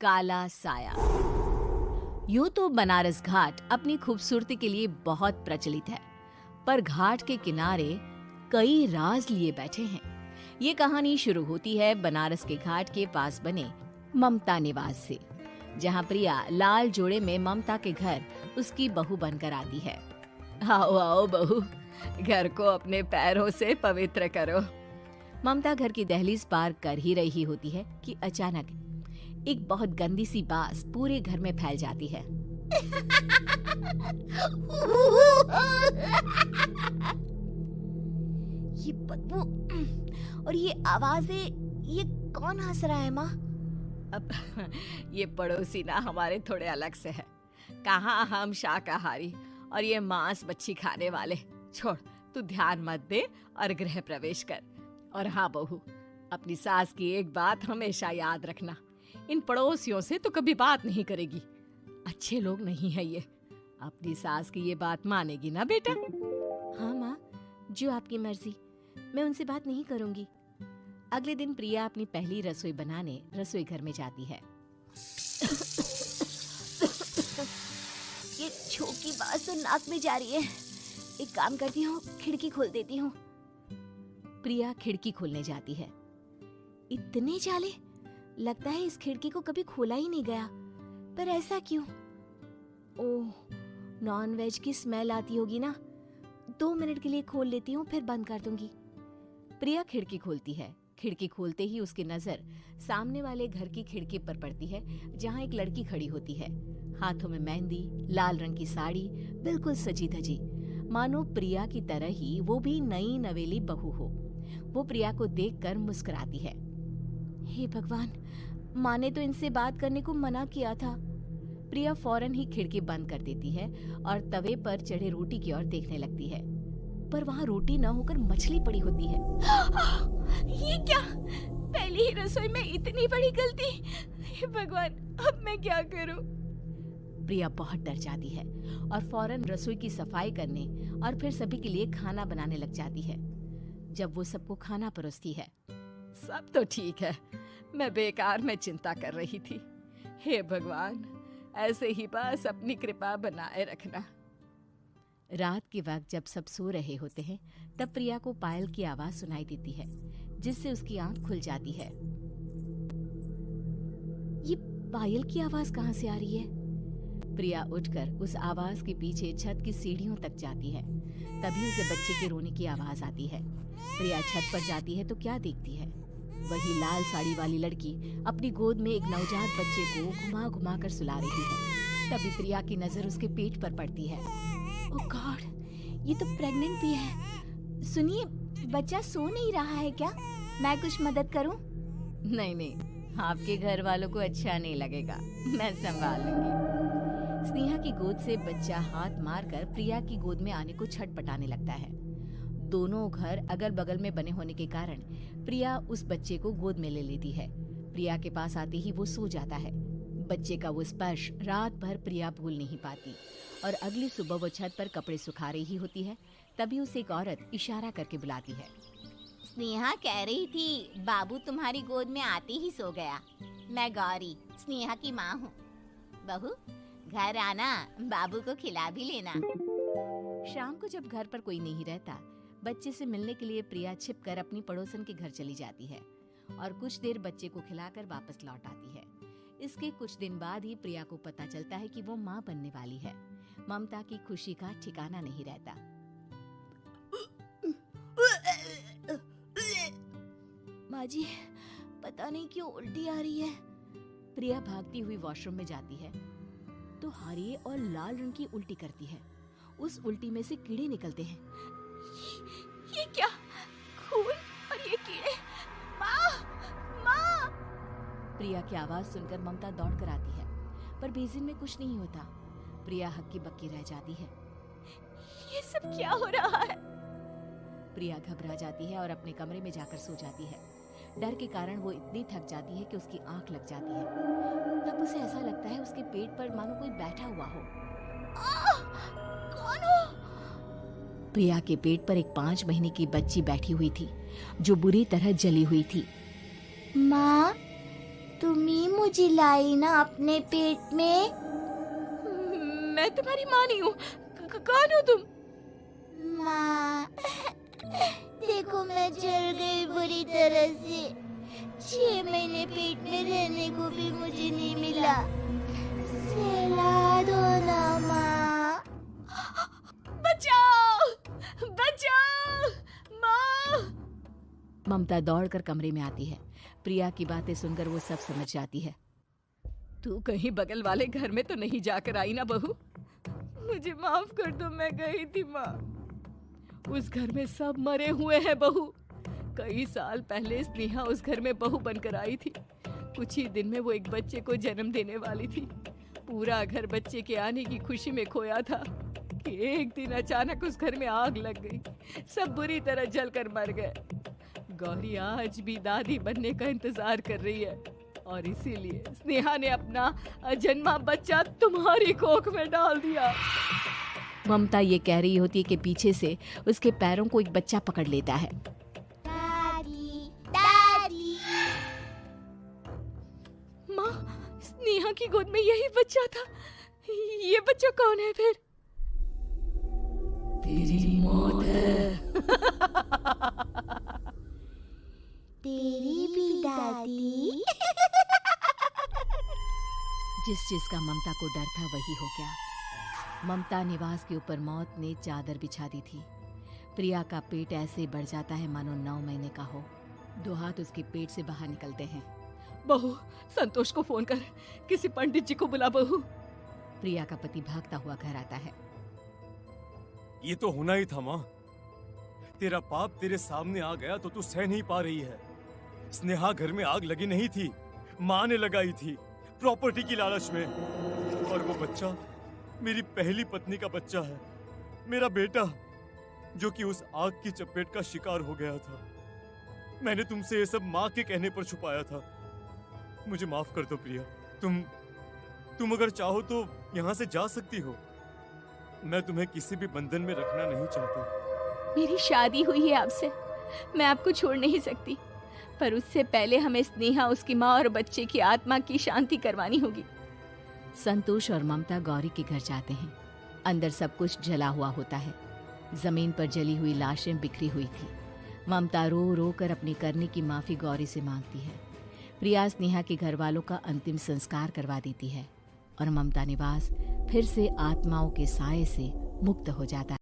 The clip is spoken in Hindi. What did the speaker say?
काला साया। यूं तो बनारस घाट अपनी खूबसूरती के लिए बहुत प्रचलित है, पर घाट के किनारे कई राज लिए बैठे हैं। ये कहानी शुरू होती है बनारस के घाट के पास बने ममता निवास से, जहाँ प्रिया लाल जोड़े में ममता के घर उसकी बहू बनकर आती है। आओ आओ बहू, घर को अपने पैरों से पवित्र करो। ममता घर की दहलीज पार कर ही रही होती है कि अचानक एक बहुत गंदी सी बास पूरे घर में फैल जाती है। ये बदबू और ये आवाजें, ये कौन हंस रहा है माँ? अब ये पड़ोसी ना हमारे थोड़े अलग से है। कहाँ हम शाकाहारी और ये मांस मच्छी खाने वाले। छोड़, तू ध्यान मत दे और गृह प्रवेश कर। और हाँ बहू, अपनी सास की एक बात हमेशा याद रखना, इन पड़ोसियों से तो कभी बात नहीं करेगी। अच्छे लोग नहीं है ये। अपनी सास की ये बात मानेगी ना बेटा? हाँ माँ, जो आपकी मर्जी, मैं उनसे बात नहीं करूंगी। अगले दिन प्रिया अपनी पहली रसोई बनाने रसोई घर में जाती है। ये छोकी बात तो नाक में जा रही है। एक काम करती हूँ, खिड़की खोल देती हूँ। प्रिया खिड़की खोलने जाती है। इतने जाले, लगता है इस खिड़की को कभी खोला ही नहीं गया। पर ऐसा क्यों? ओह, नॉन वेज की स्मेल आती होगी ना। 2 मिनट के लिए खोल लेती हूँ, फिर बंद कर दूंगी। प्रिया खिड़की खोलती है। खिड़की खोलते ही उसकी नजर सामने वाले घर की खिड़की पर पड़ती है, जहाँ एक लड़की खड़ी होती है। हाथों में मेहंदी, लाल रंग की साड़ी, बिल्कुल सजी धजी, मानो प्रिया की तरह ही वो भी नई नवेली बहू हो। वो प्रिया को देखकर मुस्कुराती है। हे भगवान, माँ ने तो इनसे बात करने को मना किया था। प्रिया फौरन ही खिड़की बंद कर देती है और तवे पर चढ़े रोटी की ओर देखने लगती है, पर वहाँ रोटी न होकर मछली पड़ी होती है। ये क्या? पहली ही रसोई में इतनी बड़ी गलती! हे भगवान, अब मैं क्या करूं? प्रिया बहुत डर जाती है और फौरन रसोई की सफाई करने और फिर सभी के लिए खाना बनाने लग जाती है। जब वो सबको खाना परोसती है, सब तो ठीक है, मैं बेकार में चिंता कर रही थी। हे भगवान, ऐसे ही बस अपनी कृपा बनाए रखना। रात के वक्त जब सब सो रहे होते हैं, तब प्रिया को पायल की आवाज सुनाई देती है, जिससे उसकी आंख खुल जाती है। ये पायल की आवाज कहाँ से आ रही है? प्रिया उठकर उस आवाज के पीछे छत की सीढ़ियों तक जाती है। तभी उसे बच्चे के रोने की आवाज आती है। प्रिया छत पर जाती है तो क्या देखती है? वही लाल साड़ी वाली लड़की अपनी गोद में एक नवजात बच्चे को घुमा घुमा कर सुला रही है। तभी प्रिया की नजर उसके पेट पर पड़ती है। ओह गॉड, ये तो प्रेग्नेंट भी है। सुनिए, बच्चा सो नहीं रहा है क्या? मैं कुछ मदद करूं? नहीं नहीं, आपके घर वालों को अच्छा नहीं लगेगा, मैं संभाल लूंगी। स्नेहा की गोद से बच्चा हाथ मारकर प्रिया की गोद में आने को छटपटाने लगता है। दोनों घर अगल बगल में बने होने के कारण प्रिया उस बच्चे को गोद में ले लेती है। प्रिया के पास आते ही वो सो जाता है। बच्चे का वो स्पर्श रात भर प्रिया भूल नहीं पाती और अगली सुबह वो छत पर कपड़े सुखा रही होती है। तभी उसे एक औरत इशारा करके बुलाती है। स्नेहा कह रही थी बाबू तुम्हारी गोद में आते ही सो गया। मैं गौरी, स्नेहा की माँ हूँ। बहू, घर आना, बाबू को खिला भी लेना। शाम को जब घर पर कोई नहीं रहता, बच्चे से मिलने के लिए प्रिया छिपकर अपनी पड़ोसन के घर चली जाती है और कुछ देर बच्चे को खिलाकर वापस लौट आती है। इसके कुछ दिन बाद ही प्रिया को पता चलता है कि वो माँ बनने वाली है। ममता की खुशी का ठिकाना नहीं रहता। माँ जी, पता नहीं क्यों उल्टी आ रही है। प्रिया भागती हुई वॉशरूम में जाती है तो हरे और लाल रंग की उल्टी करती है। उस उल्टी में से कीड़े निकलते हैं। ये क्या? खून और ये कीड़े! माँ! माँ! प्रिया की आवाज सुनकर ममता दौड़ कर आती है, पर बेसिन में कुछ नहीं होता। प्रिया हक्की बक्की रह जाती है। ये सब क्या हो रहा है? प्रिया घबरा जाती है और अपने कमरे में जाकर सो जाती है। डर के कारण वो इतनी थक जाती है कि उसकी आंख लग जाती है। तब उसे ऐसा लगता है उसके पेट पर मानो कोई बैठा हुआ हो। कौन हो? प्रिया के पेट पर एक 5 महीने की बच्ची बैठी हुई थी, जो बुरी तरह जली हुई थी। माँ, तुम ही मुझे लाई ना अपने पेट में। मैं तुम्हारी माँ नहीं हूँ। कौन हो तुम? माँ, देखो मैं जल गई बुरी तरह से। 6 महीने पेट में रहने को भी मुझे नहीं मिला। सहला दो ना माँ। बचाओ, बचाओ, माँ। ममता दौड़कर कमरे में आती है। प्रिया की बातें सुनकर वो सब समझ जाती है। तू कहीं बगल वाले घर में तो नहीं जाकर आई ना बहू? मुझे माफ कर दो, मैं गई थी माँ। उस घर में सब मरे हुए हैं बहू। कई साल पहले स्नेहा उस घर में बहू बनकर आई थी। कुछ ही दिन में वो एक बच्चे को जन्म देने वाली थी। पूरा घर बच्चे के आने की खुशी में खोया था कि एक दिन अचानक उस घर में आग लग गई। सब बुरी तरह जलकर मर गए। गौरी आज भी दादी बनने का इंतजार कर रही है और इसीलिए स्नेहा ने अपना अजन्मा बच्चा तुम्हारी कोख में डाल दिया। ममता ये कह रही होती है कि पीछे से उसके पैरों को एक बच्चा पकड़ लेता है। दादी, दादी। माँ, स्नेहा की गोद में यही बच्चा था। ये बच्चा कौन है फिर? तेरी मौत है। तेरी भी दादी। जिस चीज का ममता को डर था वही हो गया। ममता निवास के ऊपर मौत ने चादर बिछा दी थी। प्रिया का पेट ऐसे बढ़ जाता है मानो 9 महीने का हो। 2 हाथ उसके पेट से बाहर निकलते हैं। बहू, संतोष को फोन कर, किसी पंडित जी को बुला बहू। प्रिया का पति भागता हुआ घर आता है। ये तो होना ही था माँ। तेरा पाप तेरे सामने आ गया तो तू सह नहीं पा रही है। स्नेहा घर में आग लगी नहीं थी, माँ ने लगाई थी, प्रॉपर्टी की लालच में। और वो बच्चा मेरी पहली पत्नी का बच्चा है, मेरा बेटा, जो कि उस आग की चपेट का शिकार हो गया था। मैंने तुमसे ये सब माँ के कहने पर छुपाया था। मुझे माफ कर दो प्रिया। तुम अगर चाहो तो यहाँ से जा सकती हो। मैं तुम्हें किसी भी बंधन में रखना नहीं चाहती। मेरी शादी हुई है आपसे, मैं आपको छोड़ नहीं सकती, पर उससे पहले हमें स्नेहा, उसकी माँ और बच्चे की आत्मा की शांति करवानी होगी। संतोष और ममता गौरी के घर जाते हैं। अंदर सब कुछ जला हुआ होता है। जमीन पर जली हुई लाशें बिखरी हुई थी। ममता रो रो कर अपनी करने की माफी गौरी से मांगती है। प्रिया स्नेहा के घर वालों का अंतिम संस्कार करवा देती है और ममता निवास फिर से आत्माओं के साए से मुक्त हो जाता है।